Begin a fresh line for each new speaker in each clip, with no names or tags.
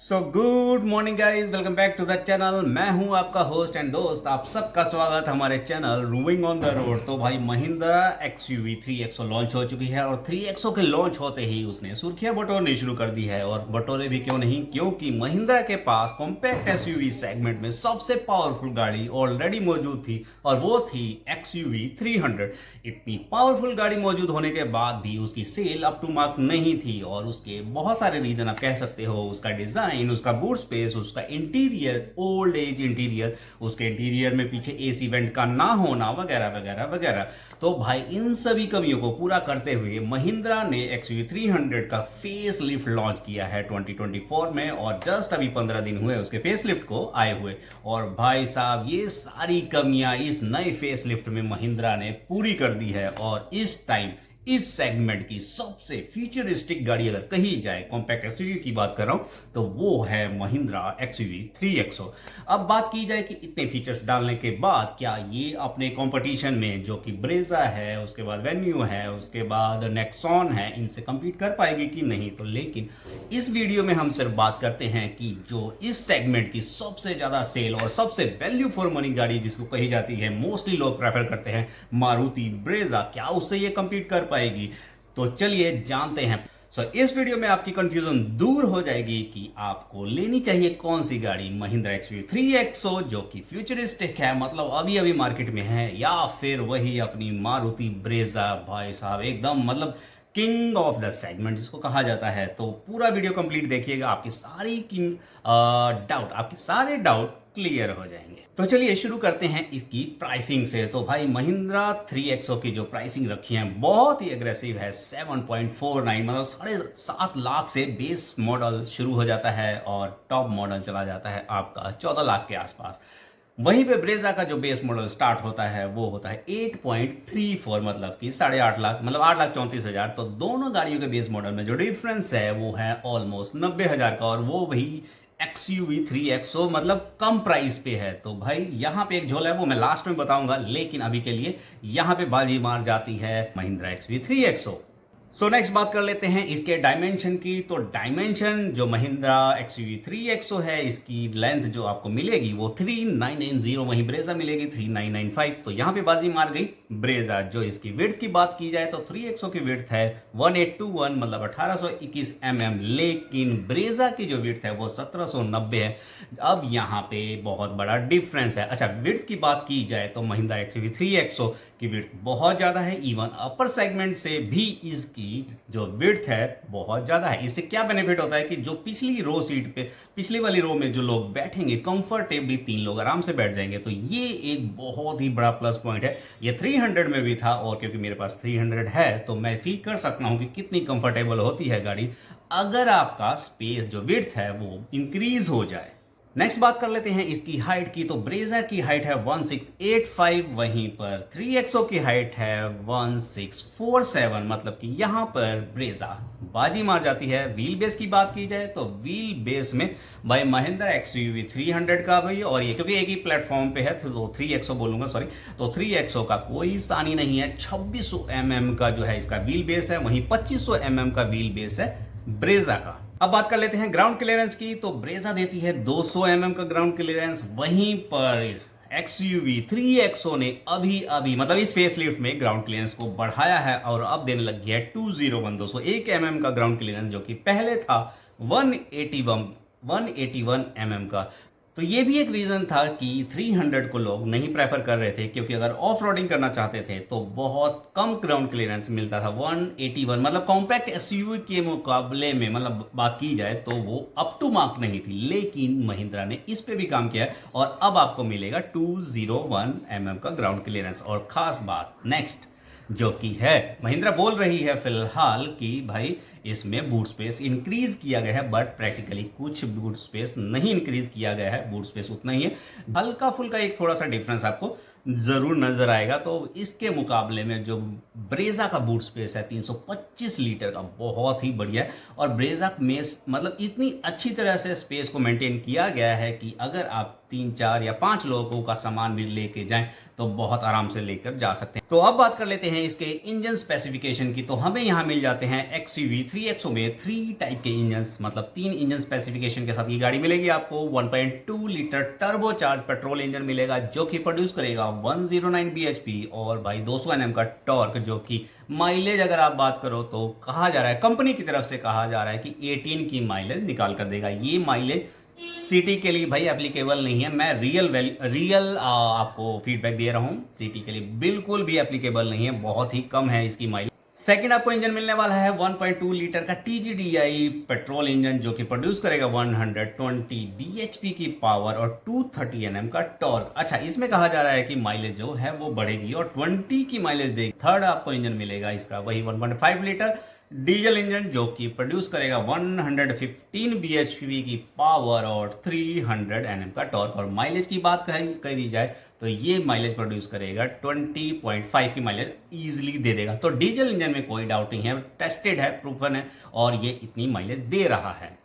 So good morning guys, welcome back to the channel. मैं हूं आपका होस्ट एंड दोस्त, आप सबका स्वागत हमारे channel roving on the road. तो भाई महिंद्रा XUV 3XO लॉन्च हो चुकी है और 3XO के लॉन्च होते ही उसने सुर्खियां बटोरनी शुरू कर दी है। और बटोरे भी क्यों नहीं, क्योंकि महिंद्रा के पास कॉम्पैक्ट SUV सेगमेंट में सबसे पावरफुल गाड़ी ऑलरेडी मौजूद थी और वो थी XUV 300। इतनी पावरफुल गाड़ी मौजूद होने के बाद भी उसकी सेल अप टू मार्क नहीं थी और उसके बहुत सारे रीजन आप कह सकते हो। उसका डिजाइन, उसका बूट स्पेस, उसका इंटीरियर, ओल्ड एज इंटीरियर, उसके इंटीरियर में पीछे एसी वेंट का ना होना, वगैरह वगैरह वगैरह। तो भाई इन सभी कमियों को पूरा करते हुए महिंद्रा ने XUV 300 का फेस लिफ्ट लॉन्च किया है 2024 में और जस्ट अभी 15 दिन हुए उसके फेस लिफ्ट को आए हुए। और भाई साहब ये सारी कमियां इस नए फेस लिफ्ट में महिंद्रा ने पूरी कर दी है और इस टाइम इस सेगमेंट की सबसे फ्यूचरिस्टिक गाड़ी अगर कही जाए, कॉम्पैक्ट एसयूवी की बात कर रहा हूं, तो वो है महिंद्रा XUV 3XO। अब बात की जाए कि इतने फीचर्स डालने के बाद क्या ये अपने कंपटीशन में जो कि ब्रेजा है, उसके बाद वेन्यू है, उसके बाद नेक्सॉन है, इनसे compete कर पाएगी कि नहीं। तो लेकिन इस वीडियो में हम सिर्फ बात करते हैं कि जो इस सेगमेंट की सबसे ज्यादा सेल और सबसे वैल्यू फॉर मनी गाड़ी जिसको कही जाती है, मोस्टली लोग प्रेफर करते हैं मारुति ब्रेजा, क्या उससे ये compete कर पाएगी। तो चलिए जानते हैं। इस वीडियो में आपकी कंफ्यूजन दूर हो जाएगी कि आपको लेनी चाहिए कौन सी गाड़ी, महिंद्रा XUV 3XO जो कि फ्यूचरिस्टिक है, मतलब अभी अभी मार्केट में है, या फिर वही अपनी मारुति ब्रेजा। भाई साहब एकदम मतलब किंग ऑफ द सेगमेंट जिसको कहा जाता है। तो पूरा वीडियो कंप्लीट देखिएगा, आपकी सारी डाउट, आपके सारे डाउट क्लियर हो जाएंगे। तो चलिए शुरू करते हैं इसकी प्राइसिंग से। तो भाई महिंद्रा 3XO की जो प्राइसिंग रखी है बहुत ही एग्रेसिव है, 7.49, मतलब 7.5 लाख से बेस मॉडल शुरू हो जाता है और टॉप मॉडल चला जाता है आपका 14 लाख के आसपास। वहीं पे ब्रेजा का जो बेस मॉडल स्टार्ट होता है वो होता है 8.34, मतलब कि 8.5 लाख, मतलब 8,34,000। तो दोनों गाड़ियों के बेस मॉडल में जो डिफरेंस है वो है ऑलमोस्ट 90,000 का, और वो वही XUV 3XO मतलब कम प्राइस पे है। तो भाई यहाँ पे एक झोल है, वो मैं लास्ट में बताऊंगा, लेकिन अभी के लिए यहाँ पे बाजी मार जाती है महिंद्रा XUV 3XO। नेक्स्ट बात कर लेते हैं इसके डायमेंशन की। तो डायमेंशन जो महिंद्रा XUV 3XO है, इसकी लेंथ जो आपको मिलेगी वो 3990, वहीं ब्रेजा मिलेगी 3995। तो यहाँ पे बाजी मार गई ब्रेजा। जो इसकी विड्थ की बात की जाए तो 3XO की विड्थ है 1821, मतलब 1821 mm, लेकिन ब्रेजा की जो विड्थ है वो 1790 है। अब यहाँ पे बहुत बड़ा डिफरेंस है। अच्छा, विड्थ की बात की जाए तो महिंद्रा XUV 3XO की विड्थ बहुत ज़्यादा है, इवन अपर सेगमेंट से भी इसकी जो विड्थ है बहुत ज़्यादा है। इससे क्या बेनिफिट होता है कि जो पिछली रो सीट पे, पिछली वाली रो में जो लोग बैठेंगे कंफर्टेबली, 3 लोग आराम से बैठ जाएंगे। तो ये एक बहुत ही बड़ा प्लस पॉइंट है। ये 300 में भी था और क्योंकि मेरे पास 300 है तो मैं फील कर सकता हूँ कि कितनी कंफर्टेबल होती है गाड़ी अगर आपका स्पेस जो विड्थ है वो इंक्रीज हो जाए। नेक्स्ट बात कर लेते हैं इसकी हाइट की। तो ब्रेजा की हाइट है 1685, वहीं पर 3XO की हाइट है 1647, मतलब कि यहां पर ब्रेजा बाजी मार जाती है। व्हील बेस की बात की जाए तो व्हील बेस में भाई महिंद्रा XUV 300 का भाई, और ये क्योंकि एक ही प्लेटफॉर्म पे है तो 3XO बोलूंगा, सॉरी, तो 3XO का कोई सानी नहीं है। 2600 mm का जो है इसका व्हील बेस है, वहीं 2500 mm का व्हील बेस है ब्रेजा का। अब बात कर लेते हैं ग्राउंड क्लियरेंस की। तो ब्रेजा देती है 200 mm का ग्राउंड क्लियरेंस, वहीं पर XUV 3XO ने अभी अभी मतलब इस फेसलिफ्ट में ग्राउंड क्लियरेंस को बढ़ाया है और अब देने लग गया है 201 mm का ग्राउंड क्लियरेंस, जो कि पहले था 181 mm का। तो ये भी एक रीजन था कि 300 को लोग नहीं प्रेफर कर रहे थे, क्योंकि अगर ऑफ रोडिंग करना चाहते थे तो बहुत कम ग्राउंड क्लियरेंस मिलता था। 181 मतलब कॉम्पैक्ट एसयूवी के मुकाबले में, मतलब बात की जाए तो वो अप टू मार्क नहीं थी। लेकिन महिंद्रा ने इस पे भी काम किया है और अब आपको मिलेगा 201 mm का ग्राउंड क्लियरेंस। और खास बात नेक्स्ट जो कि है, महिंद्रा बोल रही है फिलहाल कि भाई इसमें बूट स्पेस इंक्रीज किया गया है, बट प्रैक्टिकली कुछ बूट स्पेस नहीं इंक्रीज किया गया है, बूट स्पेस उतना ही है। हल्का फुल्का एक थोड़ा सा डिफरेंस आपको जरूर नजर आएगा। तो इसके मुकाबले में जो ब्रेजा का बूट स्पेस है 325 लीटर का, बहुत ही बढ़िया है। और ब्रेजा में मतलब इतनी अच्छी तरह से स्पेस को मेंटेन किया गया है कि अगर आप 3, 4 या 5 लोगों का सामान भी लेके जाएं तो बहुत आराम से लेकर जा सकते हैं। तो अब बात कर लेते हैं इसके इंजन स्पेसिफिकेशन की। तो हमें यहाँ मिल जाते हैं XUV 3XO में 3 टाइप के इंजन्स, मतलब 3 इंजन स्पेसिफिकेशन के साथ ये गाड़ी मिलेगी आपको। 1.2 लीटर टर्बोचार्ज पेट्रोल इंजन मिलेगा जो कि प्रोड्यूस करेगा 109 bhp और भाई 200 Nm का टॉर्क, जो कि माइलेज अगर आप बात करो तो कहा जा रहा है, कंपनी की तरफ से कहा जा रहा है कि 18 की माइलेज निकाल कर देगा। ये माइलेज सिटी के लिए भाई एप्लीकेबल नहीं है, मैं रियल आपको फीडबैक दे रहा हूँ। सिटी के लिए बिल्कुल भी एप्लीकेबल नहीं है, बहुत ही कम है इसकी माइलेज। सेकंड आपको इंजन मिलने वाला है 1.2 लीटर का TGDI पेट्रोल इंजन जो कि प्रोड्यूस करेगा 120 bhp की पावर और 230 Nm का टॉर्क। अच्छा, इसमें कहा जा रहा है कि माइलेज जो है वो बढ़ेगी और 20 की माइलेज देगी। थर्ड आपको इंजन मिलेगा इसका वही 1.5 लीटर डीजल इंजन जो कि प्रोड्यूस करेगा 115 bhp की पावर और 300 Nm का टॉर्क। और माइलेज की बात करी जाए तो ये माइलेज प्रोड्यूस करेगा 20.5 की माइलेज ईजिली दे देगा। तो डीजल इंजन में कोई डाउट नहीं है, टेस्टेड है, प्रूफन है और ये इतनी माइलेज दे रहा है।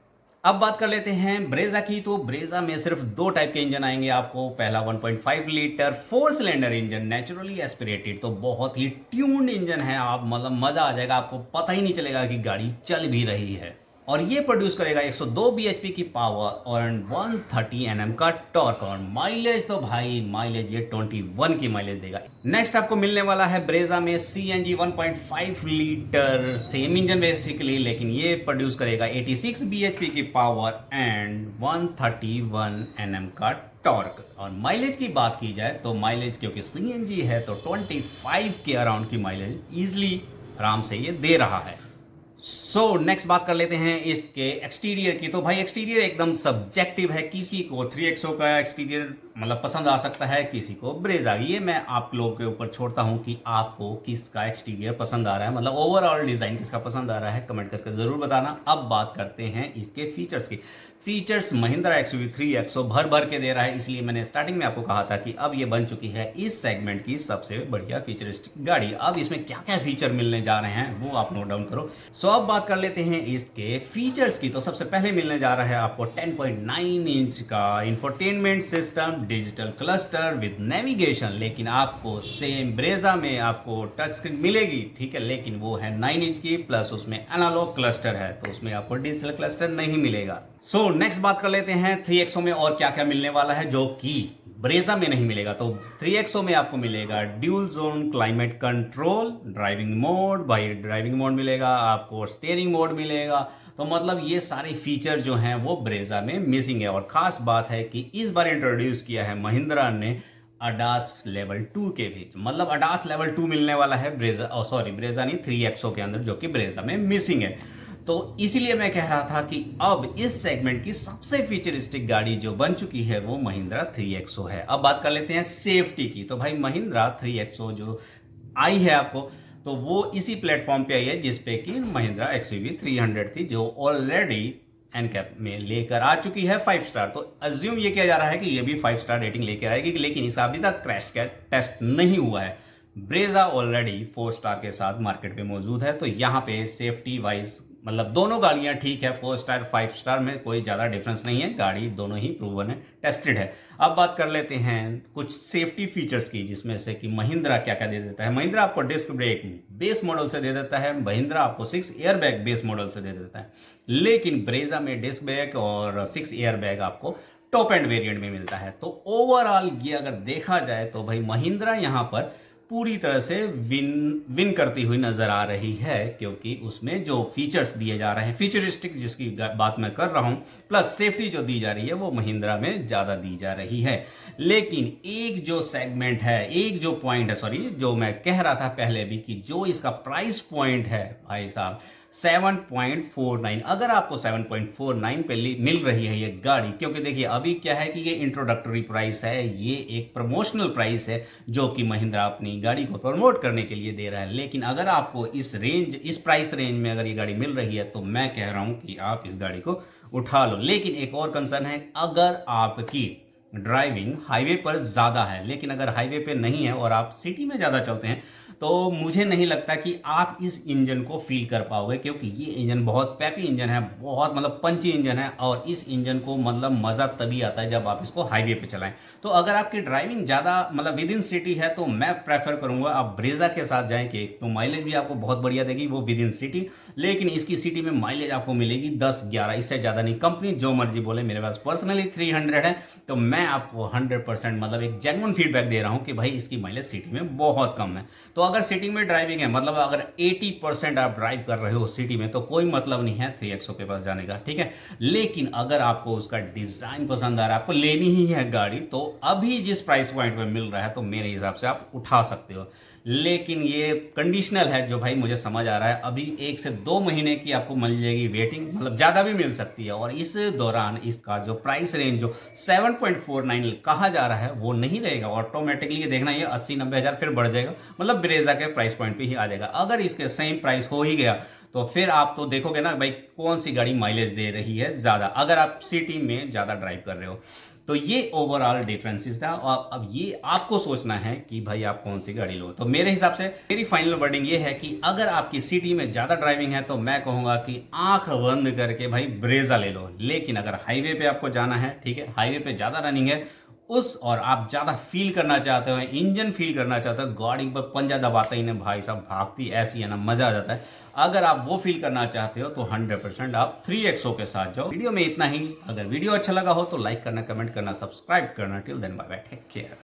अब बात कर लेते हैं ब्रेजा की। तो ब्रेजा में सिर्फ 2 टाइप के इंजन आएंगे आपको। पहला 1.5 litre 4 cylinder engine, naturally aspirated, तो बहुत ही ट्यून्ड इंजन है। आप मतलब मजा आ जाएगा, आपको पता ही नहीं चलेगा कि गाड़ी चल भी रही है। और ये प्रोड्यूस करेगा 102 bhp की पावर और 130 Nm का टॉर्क। और माइलेज तो भाई माइलेज ये 21 की माइलेज देगा। नेक्स्ट आपको मिलने वाला है ब्रेजा में CNG 1.5 litre, same engine basically, लेकिन ये प्रोड्यूस करेगा 86 bhp की पावर एंड 131 Nm का टॉर्क। और माइलेज की बात की जाए तो माइलेज क्योंकि CNG है तो 25 के अराउंड की माइलेज ईजिली आराम से ये दे रहा है। नेक्स्ट बात कर लेते हैं इसके एक्सटीरियर की। तो भाई एक्सटीरियर एकदम सब्जेक्टिव है, किसी को 3XO का एक्सटीरियर मतलब पसंद आ सकता है, किसी को ब्रेजा। ये मैं आप लोगों के ऊपर छोड़ता हूं कि आपको किसका एक्सटीरियर पसंद आ रहा है, मतलब ओवरऑल डिजाइन किसका पसंद आ रहा है, कमेंट करके जरूर बताना। अब बात करते हैं इसके फीचर्स की। फीचर्स महिंद्रा XUV 3XO भर भर के दे रहा है, इसलिए मैंने स्टार्टिंग में आपको कहा था कि अब ये बन चुकी है इस सेगमेंट की सबसे बढ़िया फीचरिस्टिक गाड़ी। अब इसमें क्या क्या फीचर मिलने जा रहे हैं वो आप नोट डाउन करो। अब बात कर लेते हैं इसके फीचर्स की। तो सबसे पहले मिलने जा रहा है आपको 10.9 इंच का infotainment system, digital cluster with navigation. लेकिन आपको सेम ब्रेजा में आपको टच स्क्रीन मिलेगी, ठीक है, लेकिन वो है 9 इंच की, प्लस उसमें एनालॉग क्लस्टर है, तो उसमें आपको डिजिटल क्लस्टर नहीं मिलेगा। नेक्स्ट बात कर लेते हैं 3XO में और क्या क्या मिलने वाला है जो कि ब्रेजा में नहीं मिलेगा। तो 3XO में आपको मिलेगा dual zone climate control, driving mode, by driving mode मिलेगा आपको, स्टीयरिंग मोड मिलेगा। तो मतलब ये सारे फीचर जो हैं वो ब्रेजा में मिसिंग है। और खास बात है कि इस बार इंट्रोड्यूस किया है महिंद्रा ने अडास लेवल 2 के भी, मतलब अडास लेवल 2 मिलने वाला है ब्रेजा नहीं 3XO के अंदर, जो कि ब्रेजा में मिसिंग है। तो इसीलिए मैं कह रहा था कि अब इस सेगमेंट की सबसे फीचरिस्टिक गाड़ी जो बन चुकी है वो महिंद्रा 3XO है। अब बात कर लेते हैं सेफ्टी की। तो भाई महिंद्रा 3XO जो आई है आपको, तो वो इसी प्लेटफॉर्म पे आई है जिसपे कि महिंद्रा XUV 300 थी, जो ऑलरेडी एनकैप में लेकर आ चुकी है 5 स्टार। तो अज्यूम ये किया जा रहा है कि ये भी 5 स्टार रेटिंग लेकर आएगी, लेकिन इसका अभी तक क्रैश टेस्ट नहीं हुआ है। ब्रेजा ऑलरेडी 4 स्टार के साथ मार्केट पे मौजूद है, तो यहाँ पे सेफ्टी वाइज मतलब दोनों गाड़ियां ठीक है, 4 स्टार 5 स्टार में कोई ज़्यादा डिफरेंस नहीं है, गाड़ी दोनों ही प्रूवन है, टेस्टेड है। अब बात कर लेते हैं कुछ सेफ्टी फीचर्स की, जिसमें से कि महिंद्रा क्या क्या दे देता है। महिंद्रा आपको डिस्क ब्रेक बेस मॉडल से दे देता है, महिंद्रा आपको 6 एयरबैग बेस मॉडल से दे देता है, लेकिन ब्रेजा में डिस्क ब्रेक और 6 एयरबैग आपको टॉप एंड वेरिएंट में मिलता है। तो ओवरऑल ये अगर देखा जाए तो भाई महिंद्रा यहाँ पर पूरी तरह से विन करती हुई नजर आ रही है, क्योंकि उसमें जो फीचर्स दिए जा रहे हैं, फीचरिस्टिक जिसकी बात मैं कर रहा हूं, प्लस सेफ्टी जो दी जा रही है वो महिंद्रा में ज्यादा दी जा रही है। लेकिन एक जो सेगमेंट है, एक जो पॉइंट है, जो मैं कह रहा था पहले भी कि जो इसका प्राइस पॉइंट है भाई साहब 7.49, अगर आपको 7.49 पे मिल रही है ये गाड़ी, क्योंकि देखिए अभी क्या है कि ये इंट्रोडक्टरी प्राइस है, ये एक प्रमोशनल प्राइस है जो कि महिंद्रा अपनी गाड़ी को प्रमोट करने के लिए दे रहा है। लेकिन अगर आपको इस प्राइस रेंज में अगर ये गाड़ी मिल रही है तो मैं कह रहा हूं कि आप इस गाड़ी को उठा लो। लेकिन एक और कंसर्न है, अगर आपकी ड्राइविंग हाईवे पर ज़्यादा है, लेकिन अगर हाईवे पे नहीं है और आप सिटी में ज़्यादा चलते हैं, तो मुझे नहीं लगता कि आप इस इंजन को फील कर पाओगे, क्योंकि ये इंजन बहुत पैपी इंजन है, बहुत मतलब पंची इंजन है। और इस इंजन को मतलब मज़ा तभी आता है जब आप इसको हाईवे पे चलाएं। तो अगर आपकी ड्राइविंग ज़्यादा मतलब विद इन सिटी है तो मैं प्रेफर करूंगा आप ब्रेजा के साथ जाएं, कि तो माइलेज भी आपको बहुत बढ़िया देगी वो विद इन सिटी, लेकिन इसकी सिटी में माइलेज आपको मिलेगी 10-11, इससे ज़्यादा नहीं। कंपनी जो मर्जी बोले, मेरे पास पर्सनली 300 है, तो मैं आपको 100% मतलब एक जेन्युइन फीडबैक दे रहा हूं कि भाई इसकी माइलेज सिटी में बहुत कम है। तो अगर सिटी में ड्राइविंग है, मतलब अगर 80% आप ड्राइव कर रहे हो सिटी में, तो कोई मतलब नहीं है 3XO के पास जाने का, ठीक है। लेकिन अगर आपको उसका डिजाइन पसंद आ रहा है, आपको लेनी ही है गाड़ी, तो अभी जिस प्राइस पॉइंट में मिल रहा है तो मेरे हिसाब से आप उठा सकते हो। लेकिन ये कंडीशनल है, जो भाई मुझे समझ आ रहा है। अभी 1 से 2 महीने की आपको मिल जाएगी वेटिंग, मतलब ज़्यादा भी मिल सकती है। और इस दौरान इसका जो प्राइस रेंज जो 7.49 कहा जा रहा है वो नहीं रहेगा ऑटोमेटिकली। ये देखना, ये 80-90 हज़ार फिर बढ़ जाएगा, मतलब ब्रेजा के प्राइस पॉइंट पे ही आ जाएगा। अगर इसके सेम प्राइस हो ही गया तो फिर आप तो देखोगे ना भाई कौन सी गाड़ी माइलेज दे रही है ज़्यादा, अगर आप सिटी में ज़्यादा ड्राइव कर रहे हो। तो ये ओवरऑल डिफरेंसेस था, और अब ये आपको सोचना है कि भाई आप कौन सी गाड़ी लो। तो मेरे हिसाब से मेरी फाइनल वर्डिंग ये है कि अगर आपकी सिटी में ज़्यादा ड्राइविंग है तो मैं कहूँगा कि आंख बंद करके भाई ब्रेजा ले लो। लेकिन अगर हाईवे पे आपको जाना है, ठीक है, हाईवे पे ज़्यादा रनिंग है और आप ज़्यादा फील करना चाहते हो, इंजन फील करना चाहते हो, गाड़ी पर पंजा दबाता ही ना भाई साहब, भागती ऐसी है ना, मज़ा आ जाता है। अगर आप वो फील करना चाहते हो तो 100% आप 3XO के साथ जाओ। वीडियो में इतना ही। अगर वीडियो अच्छा लगा हो तो लाइक करना, कमेंट करना, सब्सक्राइब करना। Till then bye bye, take care.